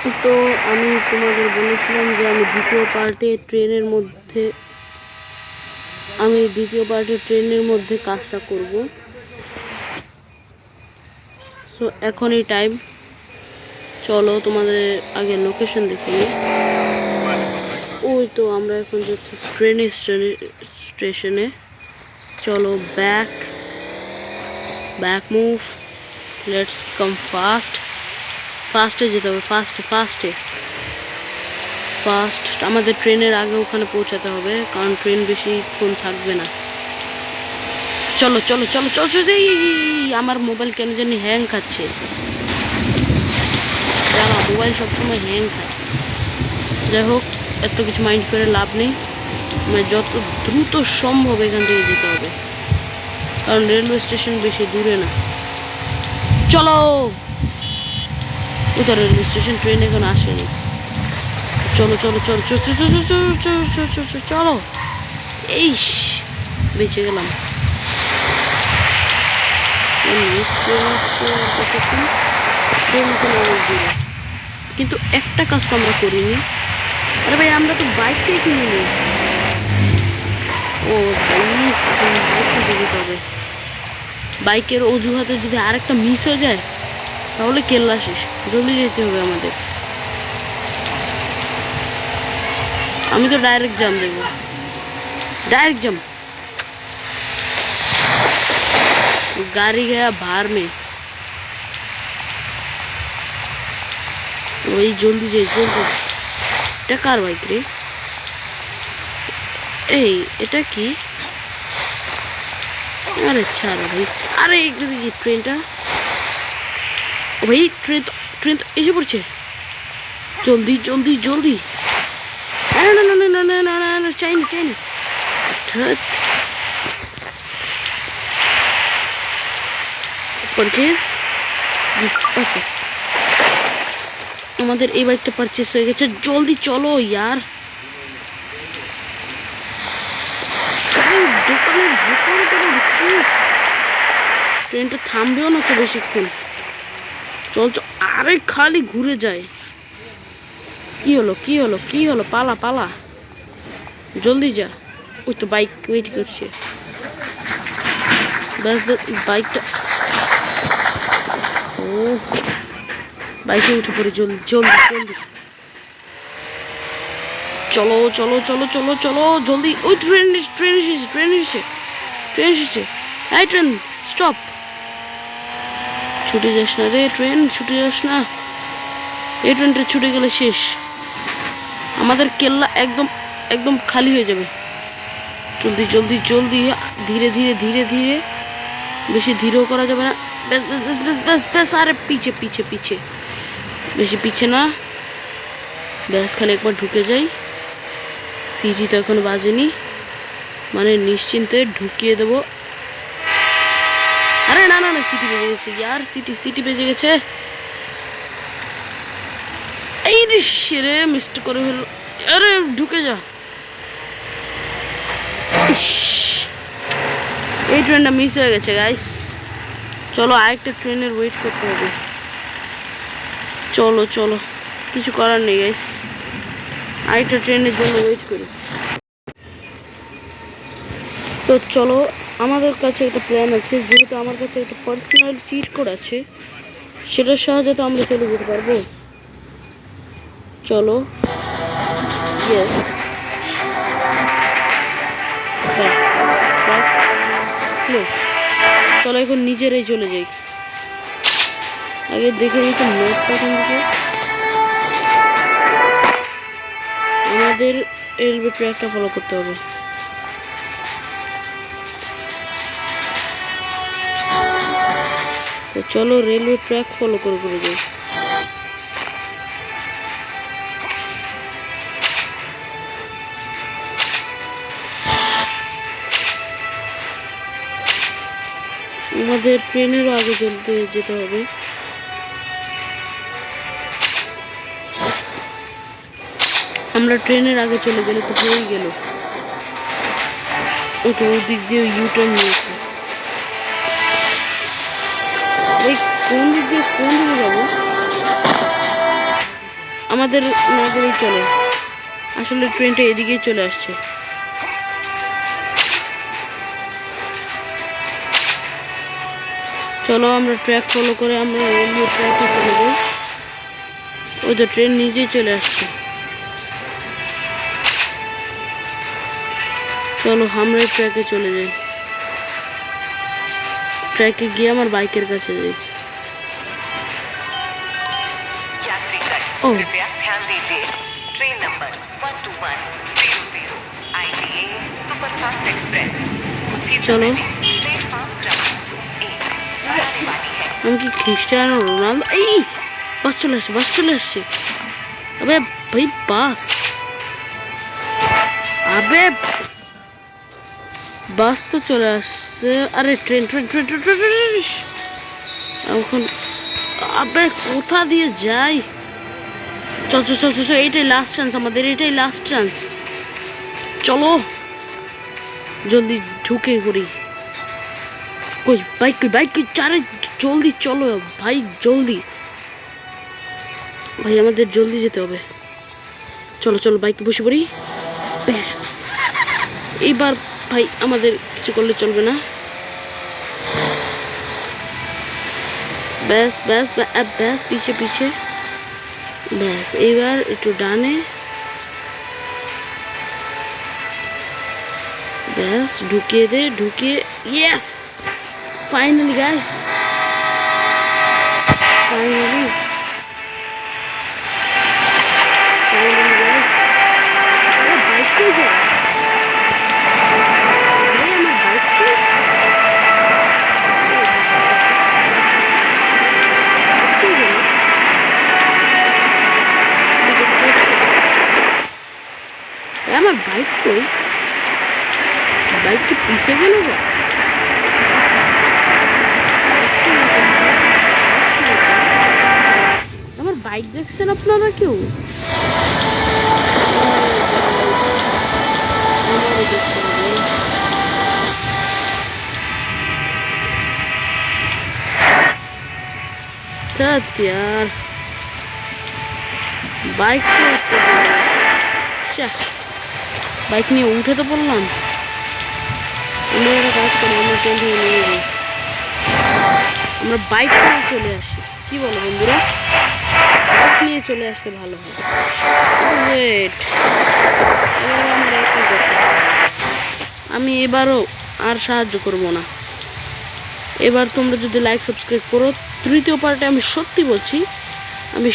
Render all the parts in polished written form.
তো আমি তোমাদের বলেছিলাম যে আমি দ্বিতীয় পার্টে ট্রেনের মধ্যে কাজটা করব। সো এখনই টাইম, চলো তোমাদের আগে লোকেশন দেখে নিই। ওই তো আমরা এখন যাচ্ছি স্টেশনে। চলো ব্যাক মুভ, লেটস কাম ফাস্টে যেতে হবে, ফাস্ট। আমাদের ট্রেনের আগে ওখানে পৌঁছাতে হবে, কারণ ট্রেন বেশিক্ষণ থাকবে না। চলো চলো চলো চলো চলো। আমার মোবাইল কেন জানি হ্যাং খাচ্ছে, যারা মোবাইল সবসময় হ্যাং খায়। যাই হোক, এত কিছু মাইন্ড করে লাভ নেই, মানে যত দ্রুত সম্ভব এখান থেকে যেতে হবে, কারণ রেলওয়ে স্টেশন বেশি দূরে না। চলো, ওটা রেলওয়ে স্টেশন, ট্রেন এখন আসেনি। চলো চলো চলো চলো চলো চলো চলো চলো। এই বেঁচে গেলাম। কিন্তু একটা কাজ তো আমরা করিনি। আরে ভাই, আমরা তো বাইকটাই কিনে নিই। ও ভাই, বাইক কিনতে যেতে হবে। বাইকের অজুহাতে যদি আরেকটা মিস হয়ে যায় তাহলে কেল্লা শেষ। জলদি যেতে হবে আমাদের। আমি তো ডাইরেক্ট জাম দেবো, डायरेक्ट जम। गाड़ी गया बाहर में। वही जल्दी যাই জলদি। এটা কার বাইক রে? এই এটা কি? আরে ছাড়ো ভাই। আরে এদিকে কি ট্রেনটা? ভাই ট্রেন তো এসে পড়ছে। জলদি জলদি জলদি। না না না না না না না না, চাই না। পারচেস আমাদের এই বাইকটা পারচেস হয়ে গেছে। জলদি চলো ইয়ার, ট্রেনটা থামবেও না তো বেশিক্ষণ। চল চল, আরে খালি ঘুরে যায়। কি হলো পালা জলদি যা। ওই তো বাইক ওয়েট করছে। ব্যাস বাইকটা, ও বাইকে উঠে পড়ে। জলদি চলো জলদি। ওই ট্রেন এসেছে। এই ট্রেন স্টপ। ছুটে যাস না রে ট্রেন, ছুটে যাস না। এই ট্রেনটা ছুটে গেলে শেষ, আমাদের কেল্লা একদম খালি হয়ে যাবে। জলদি ধীরে বেশি ধীরেও করা যাবে না। ব্যাস আরে পিছে বেশি পিছে না। ব্যাস খালি একবার ঢুকে যাই। সিটি তো এখন বাজেনি, মানে নিশ্চিন্তে ঢুকিয়ে দেবো। আরে না সিটি বেজে গেছে ইয়ার, সিটি বেজে গেছে। এই রে মিস্ট করে ফেললো। আরে ঢুকে যা। এই ট্রেনটা মিস হয়ে গেছে গাইস। চলো আরেকটা ট্রেনের ওয়েট করতে হবে। চলো কিছু করার নেই গাইস, আরেকটা ট্রেনের জন্য ওয়েট করি। তো চলো, আমাদের কাছে একটা প্ল্যান আছে। যেহেতু আমার কাছে একটা পার্সোনাল চিট কোড আছে, সেটার সাহায্যে তো আমরা চলে যেতে পারবো। চলো ইয়েস, চলো এখন নিজেরাই চলে যাই। আগে দেখে নিতে ম্যাপটা কোন দিকে। আমাদের রেলওয়ে ট্র্যাকটা ফলো করতে হবে। তো চলো রেলওয়ে ট্র্যাক ফলো করে যাই। আমাদের ট্রেনেরও আগে যেতে হবে। আমরা ট্রেনের আগে চলে গেলে তো হয়েই গেল। ওই তো ওদিক দিয়ে ইউটার্ন নিয়েছে। এই কোন দিক দিয়ে যাবো? আমাদের না করেই চলে, আসলে ট্রেনটা এদিকেই চলে আসছে। চলো আমরা ট্র্যাক ফলো করে আমরা রেলওয়ে ট্র্যাকে চলে যাই। ওই তো ট্রেন নিজেই চলে আসছে। চলো আমরা ট্র্যাকে চলে যাই, ট্র্যাকে গিয়ে আমার বাইকের কাছে যাই। ओ कृपया ध्यान दीजिए, train number 12100 ITA superfast express कुछ चलो। प्लेटफॉर्म क्रमांक 1 पर आने वाली है। हम की क्रिस्टियानो रोनाल्डो এই বাস চলে আসছে, বাস চলে আসছে। আবে ভাই বাস, আবে বাস তো চলে আসছে। আরে train train train train train train. এখন আবে কোথা দিয়ে যাই? চল চল চল চল, এইটাই লাস্ট চান্স আমাদের, এটাই লাস্ট চান্স। চলো জলদি ঢুকে করি। কই বাইক, কই বাইক, কই চারে জলদি চলো ভাই, জলদি ভাই, আমাদের জলদি যেতে হবে। চলো চলো বাইকে বসে পড়ি। ব্যাস এইবার ভাই আমাদের কিছু করলে চলবে না। ব্যাস ব্যাস ব্যাস, পিছে পিছে, ব্যাস এইবার একটু ডানে, ব্যাস ঢুকিয়ে দে, ঢুকিয়ে, yes finally guys, finally finally guys. আরে বাইক কই যায়? আরে আমার বাইক কই? কই গেল? আমার বাইক কই? বাইক কি পিছে গেল গা? আমার বাইক দেখছেন আপনারা কেউ? यार বাইক বাইক নিয়ে উঠে তো পড়লাম। আমরা একটা কাজ করি, আমরা ট্রেন থেকে নেমে যাই, আমরা বাইক নিয়ে চলে আসি। কি বলো বন্ধুরা? বাইক নিয়ে চলে আসলে ভালো হয়। ওয়েট, আমি এবারও আর সাহায্য করব না। এবার তোমরা যদি লাইক সাবস্ক্রাইব করো, তৃতীয় পার্টে আমি সত্যি বলছি, আমি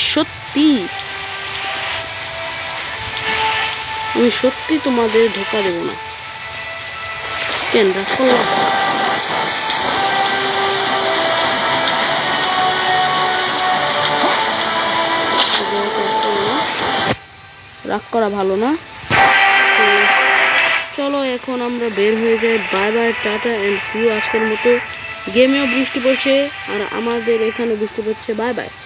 সত্যি তোমাদের ধোকা দেব না। কেন রাখো, রাগ করা ভালো না। চলো এখন আমরা বের হয়ে যাই। Bye bye, tata and see you. আজকের মতো গেমেও বৃষ্টি পড়ছে আর আমাদের এখানে বৃষ্টি পড়ছে। Bye bye.